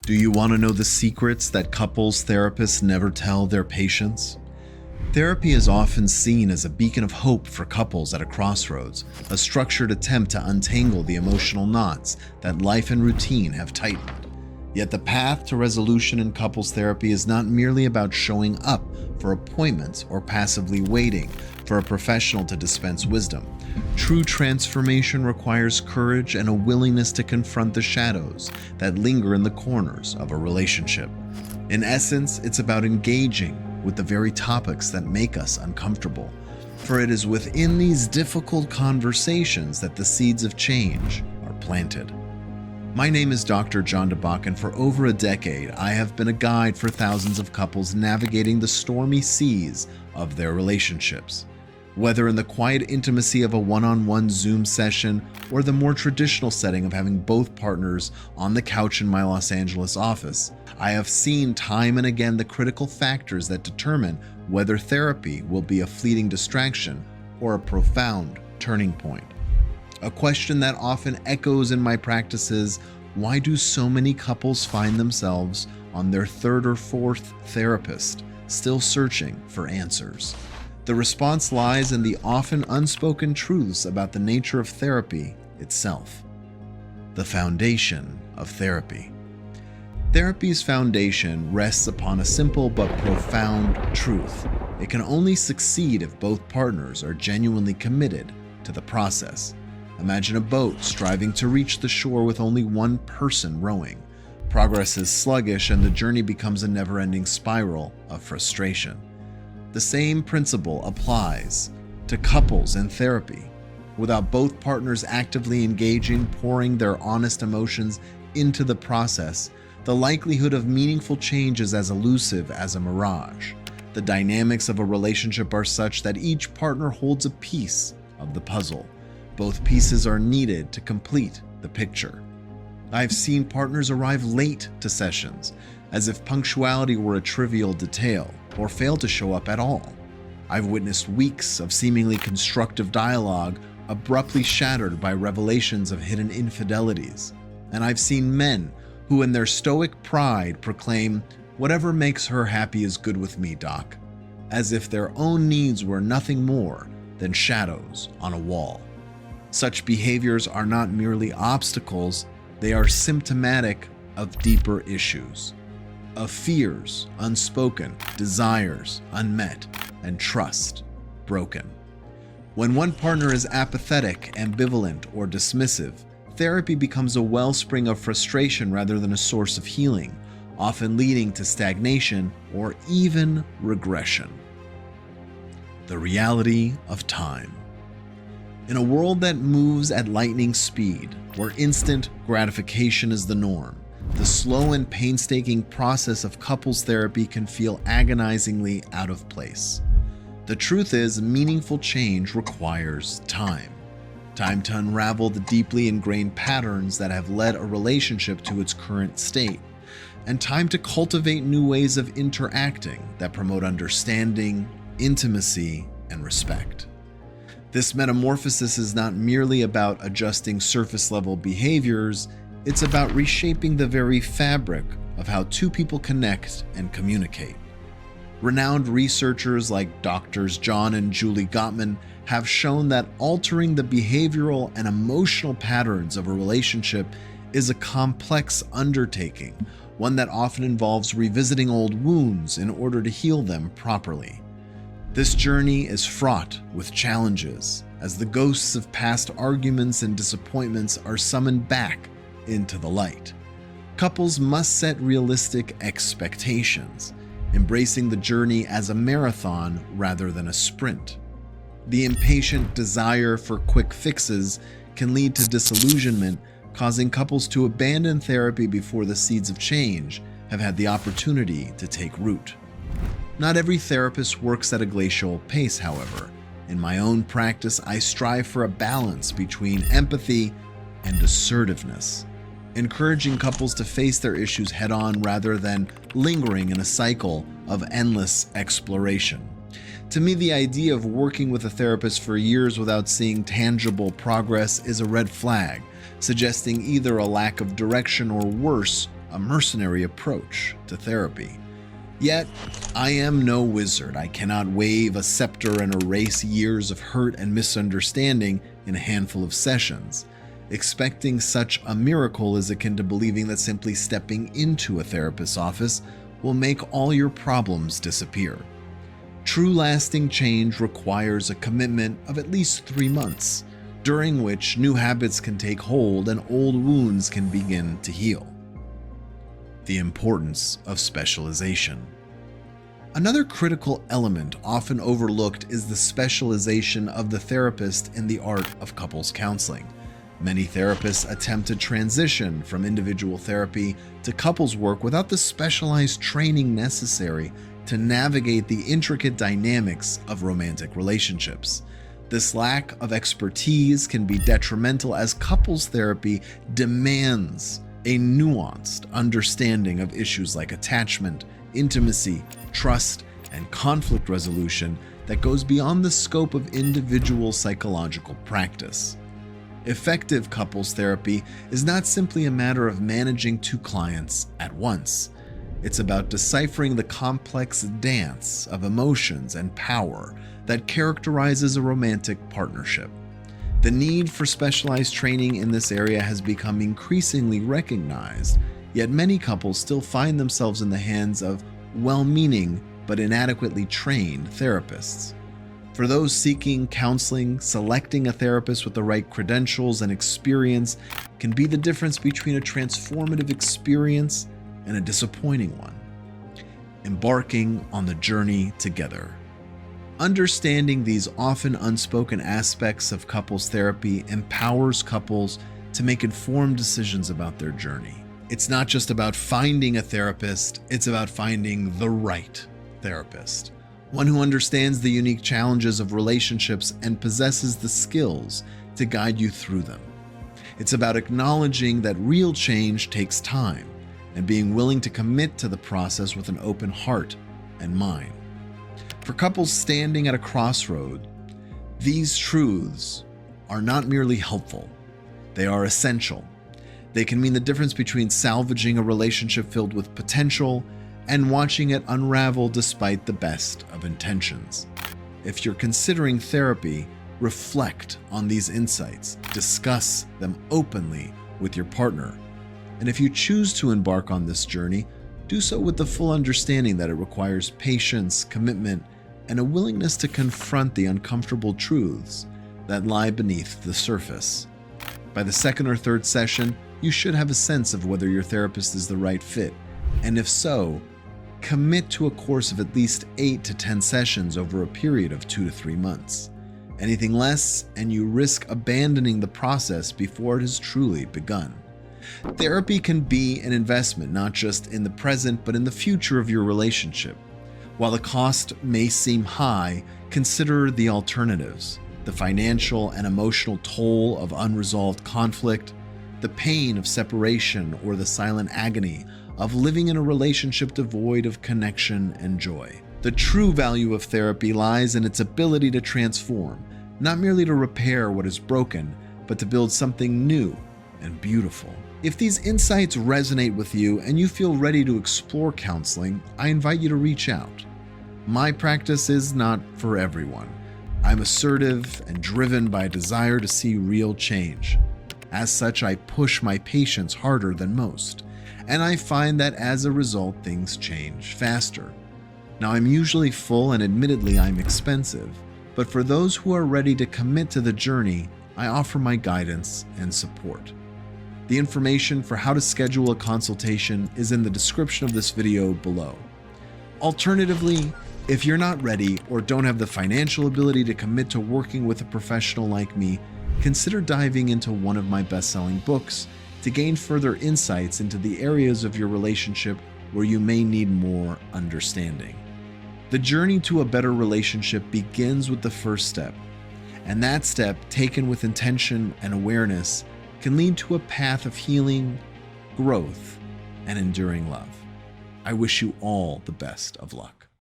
Do you want to know the secrets that couples therapists never tell their patients? Therapy is often seen as a beacon of hope for couples at a crossroads, a structured attempt to untangle the emotional knots that life and routine have tightened. Yet the path to resolution in couples therapy is not merely about showing up for appointments or passively waiting for a professional to dispense wisdom. True transformation requires courage and a willingness to confront the shadows that linger in the corners of a relationship. In essence, it's about engaging with the very topics that make us uncomfortable, for it is within these difficult conversations that the seeds of change are planted. My name is Dr. John Dabach, and for over a decade, I have been a guide for thousands of couples navigating the stormy seas of their relationships. Whether in the quiet intimacy of a one-on-one Zoom session or the more traditional setting of having both partners on the couch in my Los Angeles office, I have seen time and again the critical factors that determine whether therapy will be a fleeting distraction or a profound turning point. A question that often echoes in my practice is, why do so many couples find themselves on their third or fourth therapist, still searching for answers? The response lies in the often unspoken truths about the nature of therapy itself. The foundation of therapy. Therapy's foundation rests upon a simple but profound truth. It can only succeed if both partners are genuinely committed to the process. Imagine a boat striving to reach the shore with only one person rowing. Progress is sluggish and the journey becomes a never-ending spiral of frustration. The same principle applies to couples in therapy. Without both partners actively engaging, pouring their honest emotions into the process, the likelihood of meaningful change is as elusive as a mirage. The dynamics of a relationship are such that each partner holds a piece of the puzzle. Both pieces are needed to complete the picture. I've seen partners arrive late to sessions, as if punctuality were a trivial detail, or fail to show up at all. I've witnessed weeks of seemingly constructive dialogue abruptly shattered by revelations of hidden infidelities. And I've seen men who in their stoic pride proclaim, "Whatever makes her happy is good with me, Doc," as if their own needs were nothing more than shadows on a wall. Such behaviors are not merely obstacles, they are symptomatic of deeper issues, of fears unspoken, desires unmet, and trust broken. When one partner is apathetic, ambivalent, or dismissive, therapy becomes a wellspring of frustration rather than a source of healing, often leading to stagnation or even regression. The reality of time. In a world that moves at lightning speed, where instant gratification is the norm, the slow and painstaking process of couples therapy can feel agonizingly out of place. The truth is, meaningful change requires time. Time to unravel the deeply ingrained patterns that have led a relationship to its current state, and time to cultivate new ways of interacting that promote understanding, intimacy, and respect. This metamorphosis is not merely about adjusting surface-level behaviors, it's about reshaping the very fabric of how two people connect and communicate. Renowned researchers like Drs. John and Julie Gottman have shown that altering the behavioral and emotional patterns of a relationship is a complex undertaking, one that often involves revisiting old wounds in order to heal them properly. This journey is fraught with challenges, as the ghosts of past arguments and disappointments are summoned back into the light. Couples must set realistic expectations, embracing the journey as a marathon rather than a sprint. The impatient desire for quick fixes can lead to disillusionment, causing couples to abandon therapy before the seeds of change have had the opportunity to take root. Not every therapist works at a glacial pace, however. In my own practice, I strive for a balance between empathy and assertiveness, encouraging couples to face their issues head-on rather than lingering in a cycle of endless exploration. To me, the idea of working with a therapist for years without seeing tangible progress is a red flag, suggesting either a lack of direction or worse, a mercenary approach to therapy. Yet, I am no wizard. I cannot wave a scepter and erase years of hurt and misunderstanding in a handful of sessions. Expecting such a miracle is akin to believing that simply stepping into a therapist's office will make all your problems disappear. True lasting change requires a commitment of at least 3 months, during which new habits can take hold and old wounds can begin to heal. The importance of specialization. Another critical element often overlooked is the specialization of the therapist in the art of couples counseling. Many therapists attempt to transition from individual therapy to couples work without the specialized training necessary to navigate the intricate dynamics of romantic relationships. This lack of expertise can be detrimental as couples therapy demands a nuanced understanding of issues like attachment, intimacy, trust, and conflict resolution that goes beyond the scope of individual psychological practice. Effective couples therapy is not simply a matter of managing 2 clients at once. It's about deciphering the complex dance of emotions and power that characterizes a romantic partnership. The need for specialized training in this area has become increasingly recognized, yet many couples still find themselves in the hands of well-meaning but inadequately trained therapists. For those seeking counseling, selecting a therapist with the right credentials and experience can be the difference between a transformative experience and a disappointing one. Embarking on the journey together. Understanding these often unspoken aspects of couples therapy empowers couples to make informed decisions about their journey. It's not just about finding a therapist, it's about finding the right therapist. One who understands the unique challenges of relationships and possesses the skills to guide you through them. It's about acknowledging that real change takes time and being willing to commit to the process with an open heart and mind. For couples standing at a crossroad, these truths are not merely helpful, they are essential. They can mean the difference between salvaging a relationship filled with potential and watching it unravel despite the best of intentions. If you're considering therapy, reflect on these insights, discuss them openly with your partner. And if you choose to embark on this journey, do so with the full understanding that it requires patience, commitment, and a willingness to confront the uncomfortable truths that lie beneath the surface. By the 2nd or 3rd session, you should have a sense of whether your therapist is the right fit, and if so, commit to a course of at least 8 to 10 sessions over a period of 2 to 3 months. Anything less, and you risk abandoning the process before it has truly begun. Therapy can be an investment not just in the present, but in the future of your relationship. While the cost may seem high, consider the alternatives: the financial and emotional toll of unresolved conflict, the pain of separation, or the silent agony of living in a relationship devoid of connection and joy. The true value of therapy lies in its ability to transform, not merely to repair what is broken, but to build something new and beautiful. If these insights resonate with you and you feel ready to explore counseling, I invite you to reach out. My practice is not for everyone. I'm assertive and driven by a desire to see real change. As such, I push my patients harder than most, and I find that as a result, things change faster. Now, I'm usually full and admittedly I'm expensive, but for those who are ready to commit to the journey, I offer my guidance and support. The information for how to schedule a consultation is in the description of this video below. Alternatively, if you're not ready or don't have the financial ability to commit to working with a professional like me, consider diving into one of my best-selling books to gain further insights into the areas of your relationship where you may need more understanding. The journey to a better relationship begins with the first step, and that step, taken with intention and awareness, can lead to a path of healing, growth, and enduring love. I wish you all the best of luck.